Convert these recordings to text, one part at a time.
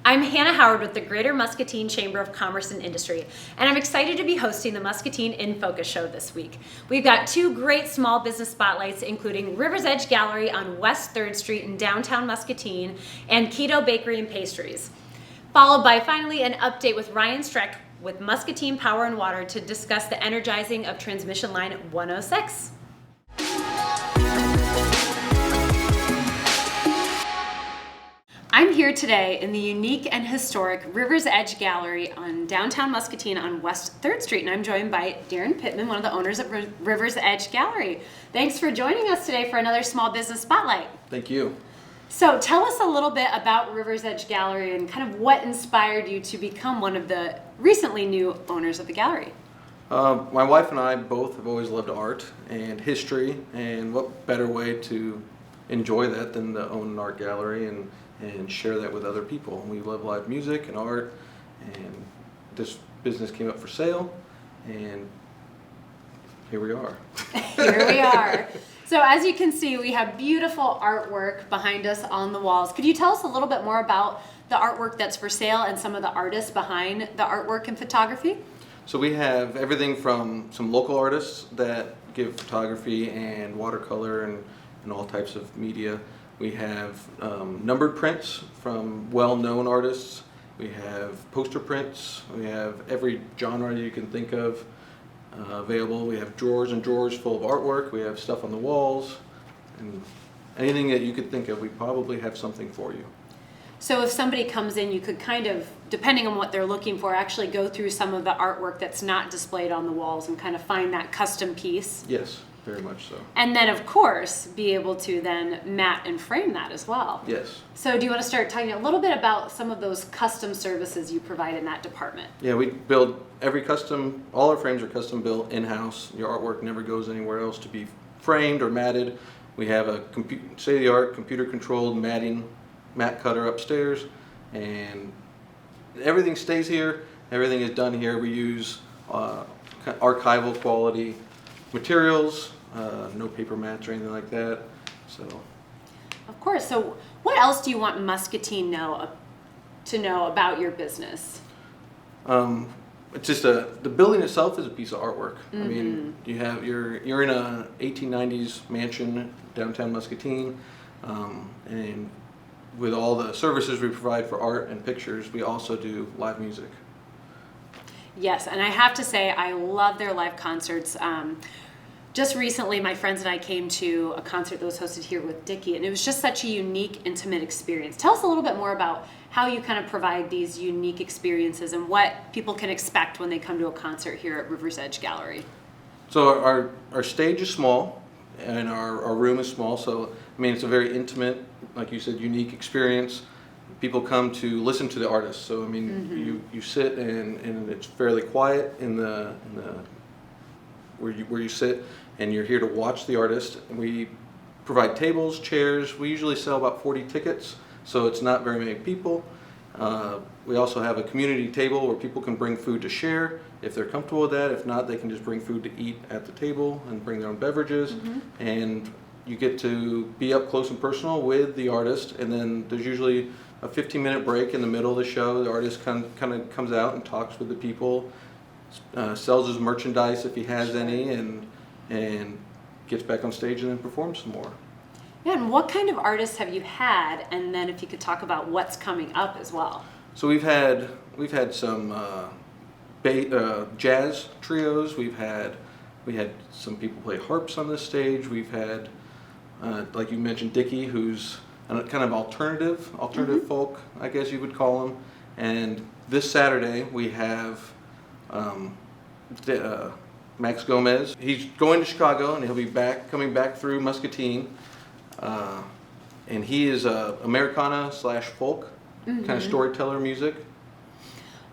I'm Hannah Howard with the Greater Muscatine Chamber of Commerce and Industry, and I'm excited to be hosting the Muscatine In Focus show this week. We've got two great small business spotlights, including River's Edge Gallery on West 3rd Street in downtown Muscatine and Keto Bakery and Pastries, followed by finally an update with Ryan Streck with Muscatine Power and Water to discuss the energizing of transmission line 106. I'm here today in the unique and historic River's Edge Gallery on downtown Muscatine on West 3rd Street, and I'm joined by Darren Pittman, one of the owners of River's Edge Gallery. Thanks for joining us today for another Small Business Spotlight. Thank you. So tell us a little bit about River's Edge Gallery and kind of what inspired you to become one of the recently new owners of the gallery. My wife and I both have always loved art and history, and what better way to enjoy that than to own an art gallery and share that with other people. We love live music and art, and this business came up for sale, and here we are. Here we are. So as you can see, we have beautiful artwork behind us on the walls. Could you tell us a little bit more about the artwork that's for sale and some of the artists behind the artwork and photography? So we have everything from some local artists that give photography and watercolor and all types of media. We have numbered prints from well-known artists. We have poster prints. We have every genre you can think of available. We have drawers and drawers full of artwork. We have stuff on the walls. And anything that you could think of, we probably have something for you. So if somebody comes in, you could kind of, depending on what they're looking for, actually go through some of the artwork that's not displayed on the walls and kind of find that custom piece. Yes. Very much so. And then, of course, be able to then mat and frame that as well. Yes. So do you want to start talking a little bit about some of those custom services you provide in that department? Yeah, we build all our frames are custom built in-house. Your artwork never goes anywhere else to be framed or matted. We have a state-of-the-art computer-controlled mat cutter upstairs, and everything stays here. Everything is done here. We use archival quality materials, no paper mats or anything like that. So, of course. So, what else do you want Muscatine to know about your business? It's just the building itself is a piece of artwork. Mm-hmm. I mean, you're in a 1890s mansion downtown Muscatine, and with all the services we provide for art and pictures, we also do live music. Yes, and I have to say I love their live concerts. Just recently, my friends and I came to a concert that was hosted here with Dickie, and it was just such a unique, intimate experience. Tell us a little bit more about how you kind of provide these unique experiences and what people can expect when they come to a concert here at River's Edge Gallery. So our stage is small, and our room is small, so I mean it's a very intimate, like you said, unique experience. People come to listen to the artists, so I mean mm-hmm. you sit and it's fairly quiet in the where you sit, and you're here to watch the artist. And we provide tables, chairs. We usually sell about 40 tickets, so it's not very many people. We also have a community table where people can bring food to share if they're comfortable with that. If not, they can just bring food to eat at the table and bring their own beverages. Mm-hmm. And you get to be up close and personal with the artist, and then there's usually a 15-minute break in the middle of the show. The artist kind of comes out and talks with the people, sells his merchandise if he has any, and gets back on stage and then performs some more. Yeah, and what kind of artists have you had? And then if you could talk about what's coming up as well. So we've had some jazz trios. We had some people play harps on this stage. We've had, like you mentioned, Dickie, who's kind of alternative mm-hmm. folk, I guess you would call him. And this Saturday we have Max Gomez. He's going to Chicago, and he'll be coming back through Muscatine. And he is Americana / folk, mm-hmm. kind of storyteller music.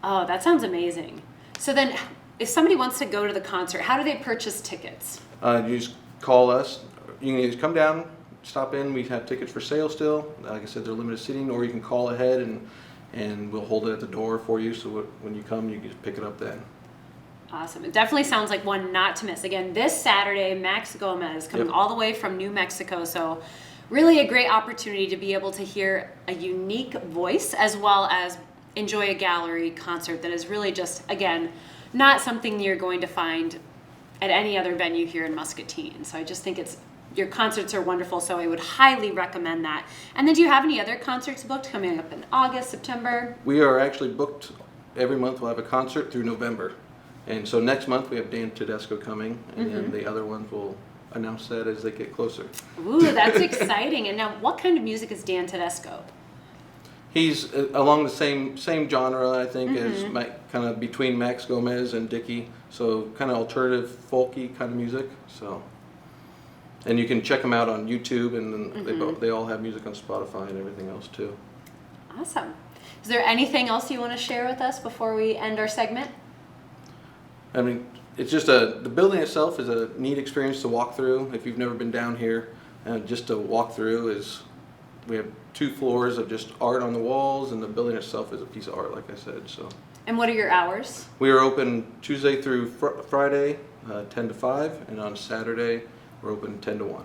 Oh, that sounds amazing. So then, if somebody wants to go to the concert, how do they purchase tickets? You just call us. You can either come down, stop in. We have tickets for sale still. Like I said, they're limited seating, or you can call ahead and we'll hold it at the door for you. So when you come, you can just pick it up then. Awesome. It definitely sounds like one not to miss. Again, this Saturday, Max Gomez coming Yep. all the way from New Mexico. So really a great opportunity to be able to hear a unique voice as well as enjoy a gallery concert that is really just, again, not something you're going to find at any other venue here in Muscatine. So I just think your concerts are wonderful, so I would highly recommend that. And then do you have any other concerts booked coming up in August, September? We are actually booked every month. We'll have a concert through November. And so next month we have Dan Tedesco coming, and then the other ones will announce that as they get closer. Ooh, that's exciting. And now what kind of music is Dan Tedesco? He's along the same genre, I think, as kind of between Max Gomez and Dickey. So kind of alternative, folky kind of music. So, and you can check them out on YouTube, and they all have music on Spotify and everything else too. Awesome. Is there anything else you want to share with us before we end our segment? I mean, it's just the building itself is a neat experience to walk through. If you've never been down here, just to walk through we have 2 floors of just art on the walls, and the building itself is a piece of art, like I said. So. And what are your hours? We are open Tuesday through Friday, 10 to 5, and on Saturday we're open 10 to 1.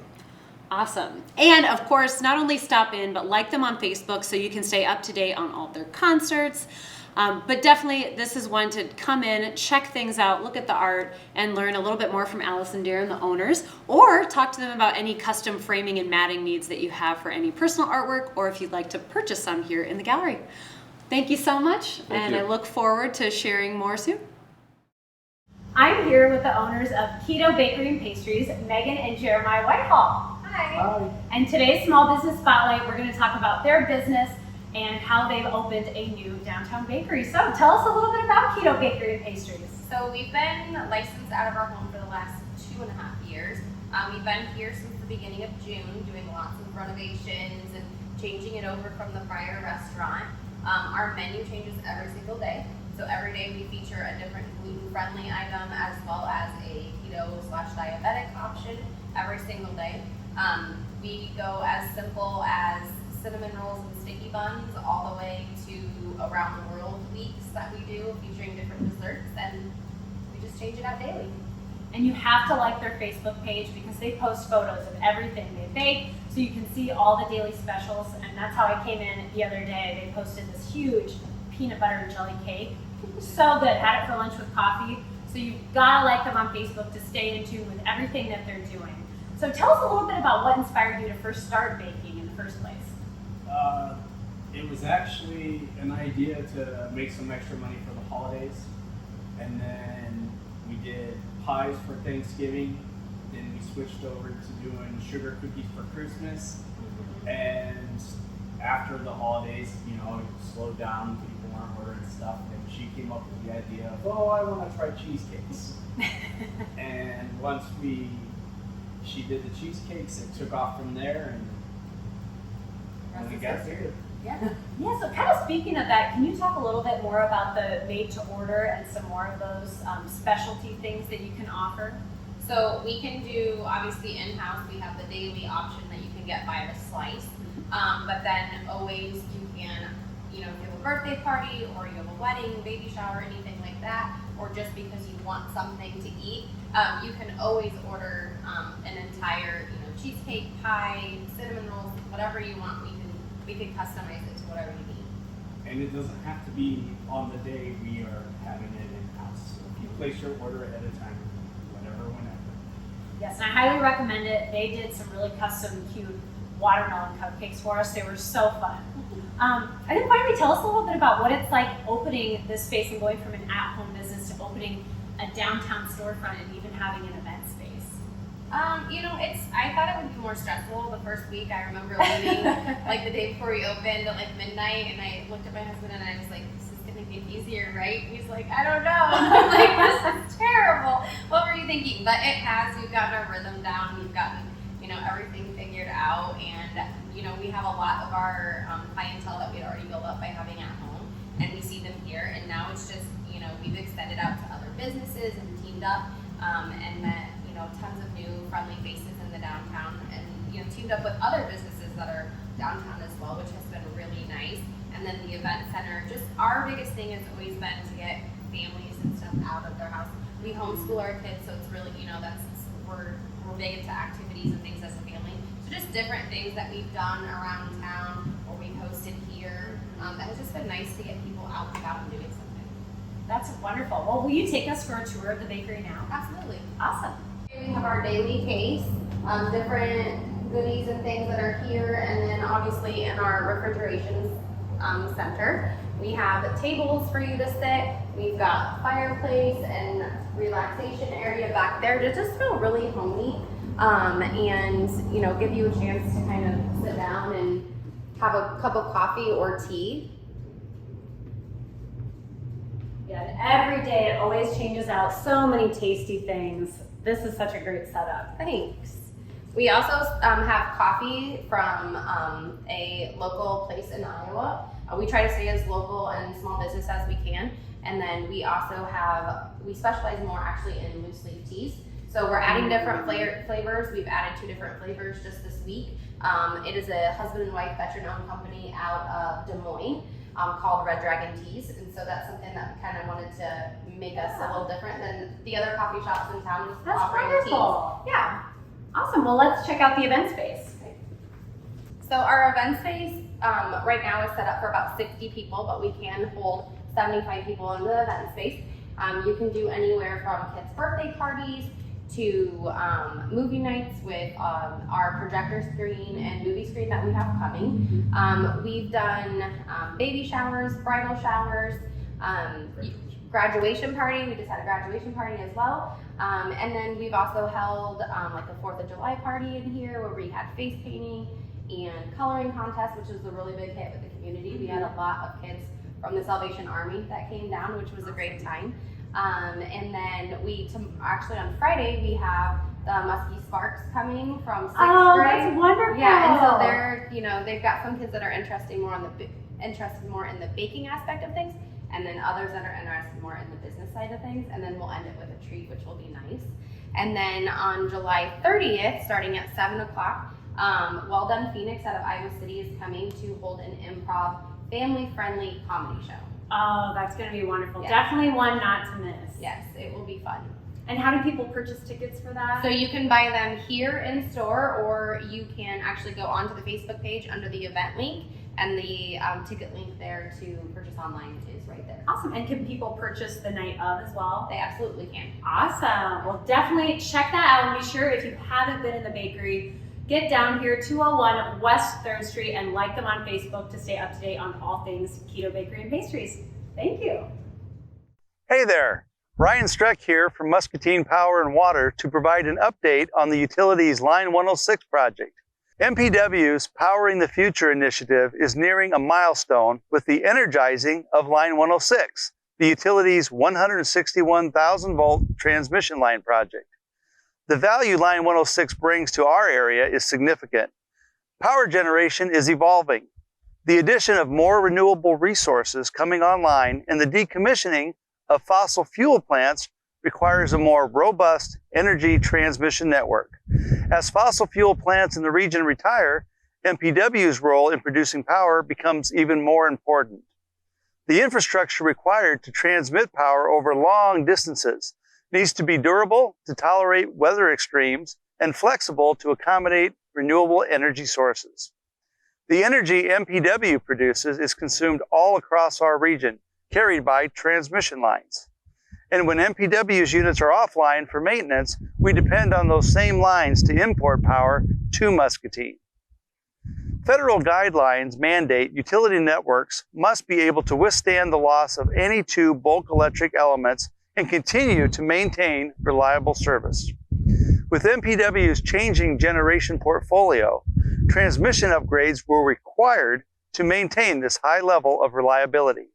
Awesome. And of course, not only stop in, but like them on Facebook so you can stay up to date on all their concerts. But definitely, this is one to come in, check things out, look at the art, and learn a little bit more from Alice and Darren, the owners, or talk to them about any custom framing and matting needs that you have for any personal artwork, or if you'd like to purchase some here in the gallery. Thank you so much, Thank you. I look forward to sharing more soon. I'm here with the owners of Keto Bakery and Pastries, Megan and Jeremiah Whitehall. Hi. Hi. And today's Small Business Spotlight, we're going to talk about their business and how they've opened a new downtown bakery. So tell us a little bit about Keto Bakery and Pastries. So we've been licensed out of our home for the last 2.5 years. We've been here since the beginning of June, doing lots of renovations and changing it over from the prior restaurant. Our menu changes every single day. So every day we feature a different gluten-friendly item as well as a keto/diabetic option every single day. We go as simple as cinnamon rolls and sticky buns all the way to around the world weeks that we do featuring different desserts, and we just change it out daily. And you have to like their Facebook page because they post photos of everything they bake, so you can see all the daily specials. And that's how I came in the other day. They posted this huge peanut butter and jelly cake. So good. Had it for lunch with coffee. So you've got to like them on Facebook to stay in tune with everything that they're doing. So tell us a little bit about what inspired you to first start baking in the first place. It was actually an idea to make some extra money for the holidays, and then we did pies for Thanksgiving. Then we switched over to doing sugar cookies for Christmas, and after the holidays, it slowed down. People weren't ordering stuff, and she came up with the idea of, I want to try cheesecakes. And once she did the cheesecakes, it took off from there, and we got here. Yeah. Yeah, so kind of speaking of that, can you talk a little bit more about the made to order and some more of those specialty things that you can offer? So we can do, obviously in-house, we have the daily option that you can get by the slice. But then always you can, if you have a birthday party or you have a wedding, baby shower, anything like that, or just because you want something to eat, you can always order an entire, cheesecake, pie, cinnamon rolls, whatever you want. We can customize it to whatever you need. And it doesn't have to be on the day we are having it in-house. So if you place your order ahead of time, whenever. Yes, and I highly recommend it. They did some really custom, cute watermelon cupcakes for us. They were so fun. And then finally, tell us a little bit about what it's like opening this space and going from an at-home business to opening a downtown storefront and even having an event space. I thought it would be more stressful the first week. I remember leaving like the day before we opened at like midnight, and I looked at my husband and I was like, "This is gonna get easier, right?" And he's like, "I don't know." I'm like, "This is terrible. What were you thinking?" But it has. We've gotten our rhythm down. We've gotten everything figured out, and we have a lot of our clientele that we had already built up by having at home, and we see them here. And now it's just we've extended out to other businesses and teamed up, and met tons of new friendly faces in the downtown, and teamed up with other businesses that are downtown as well, which has been really nice. And then the event center, just our biggest thing has always been to get families and stuff out of their house. We homeschool our kids, so it's really we're big into activities and things as a family. So just different things that we've done around town or we've hosted here. That has just been nice to get people out and about and doing something. That's wonderful. Well, will you take us for a tour of the bakery now? Absolutely. Awesome. Here we have our daily case, different goodies and things that are here, and then obviously in our refrigeration center, we have tables for you to sit. We've got fireplace and relaxation area back there to just feel really homey, and give you a chance to kind of sit down and have a cup of coffee or tea. Yeah, and every day it always changes out so many tasty things. This is such a great setup. Thanks. We also have coffee from a local place in Iowa. We try to stay as local and small business as we can. And then we also we specialize more actually in loose leaf teas. So we're adding different flavors. We've added 2 different flavors just this week. It is a husband and wife veteran-owned company out of Des Moines called Red Dragon Teas. And so that's something that we kind of wanted to make us a little different than the other coffee shops in town just That's offering wonderful. teas. Yeah. Awesome. Well, let's check out the event space. So our event space right now is set up for about 60 people, but we can hold 75 people in the event space. You can do anywhere from kids' birthday parties to movie nights with our projector screen and movie screen that we have coming. We've done baby showers, bridal showers, graduation party. We just had a graduation party as well. And then we've also held like a 4th of July party in here where we had face painting and coloring contest, which was a really big hit with the community. We had a lot of kids from the Salvation Army that came down, which was a great time. And then actually on Friday, we have the Muskie Sparks coming from 6th grade. That's wonderful. Yeah, and so they've got some kids that are interested more in the baking aspect of things, and then others that are interested more in the business side of things, and then we'll end it with a treat, which will be nice. And then on July 30th, starting at 7 o'clock, Well Done Phoenix out of Iowa City is coming to hold an improv family-friendly comedy show. Oh, that's going to be wonderful. Yes. Definitely one not to miss. Yes, it will be fun. And how do people purchase tickets for that? So you can buy them here in store, or you can actually go onto the Facebook page under the event link, and the ticket link there to purchase online is right there. Awesome. And can people purchase the night of as well? They absolutely can. Awesome. Well, definitely check that out, and be sure if you haven't been in the bakery, get down here 201 West 3rd Street and like them on Facebook to stay up to date on all things Keto Bakery and Pastries. Thank you. Hey there, Ryan Streck here from Muscatine Power and Water to provide an update on the utilities Line 106 project. MPW's Powering the Future initiative is nearing a milestone with the energizing of Line 106, the utility's 161,000 volt transmission line project. The value Line 106 brings to our area is significant. Power generation is evolving. The addition of more renewable resources coming online and the decommissioning of fossil fuel plants requires a more robust energy transmission network. As fossil fuel plants in the region retire, MPW's role in producing power becomes even more important. The infrastructure required to transmit power over long distances needs to be durable to tolerate weather extremes and flexible to accommodate renewable energy sources. The energy MPW produces is consumed all across our region, carried by transmission lines. And when MPW's units are offline for maintenance, we depend on those same lines to import power to Muscatine. Federal guidelines mandate utility networks must be able to withstand the loss of any 2 bulk electric elements and continue to maintain reliable service. With MPW's changing generation portfolio, transmission upgrades were required to maintain this high level of reliability.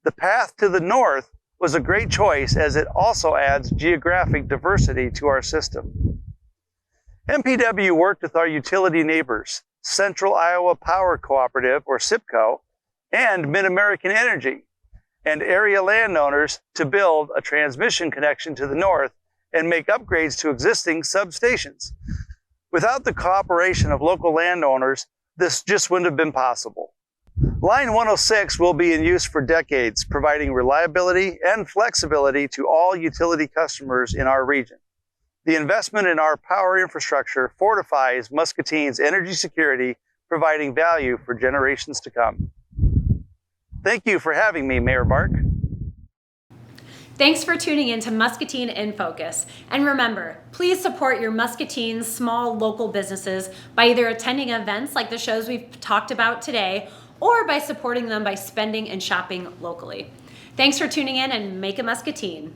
The path to the north was a great choice as it also adds geographic diversity to our system. MPW worked with our utility neighbors, Central Iowa Power Cooperative, or SIPCO, and Mid-American Energy, and area landowners to build a transmission connection to the north and make upgrades to existing substations. Without the cooperation of local landowners, this just wouldn't have been possible. Line 106 will be in use for decades, providing reliability and flexibility to all utility customers in our region. The investment in our power infrastructure fortifies Muscatine's energy security, providing value for generations to come. Thank you for having me, Mayor Bark. Thanks for tuning in to Muscatine in Focus. And remember, please support your Muscatine small local businesses by either attending events like the shows we've talked about today, or by supporting them by spending and shopping locally. Thanks for tuning in, and make it Muscatine.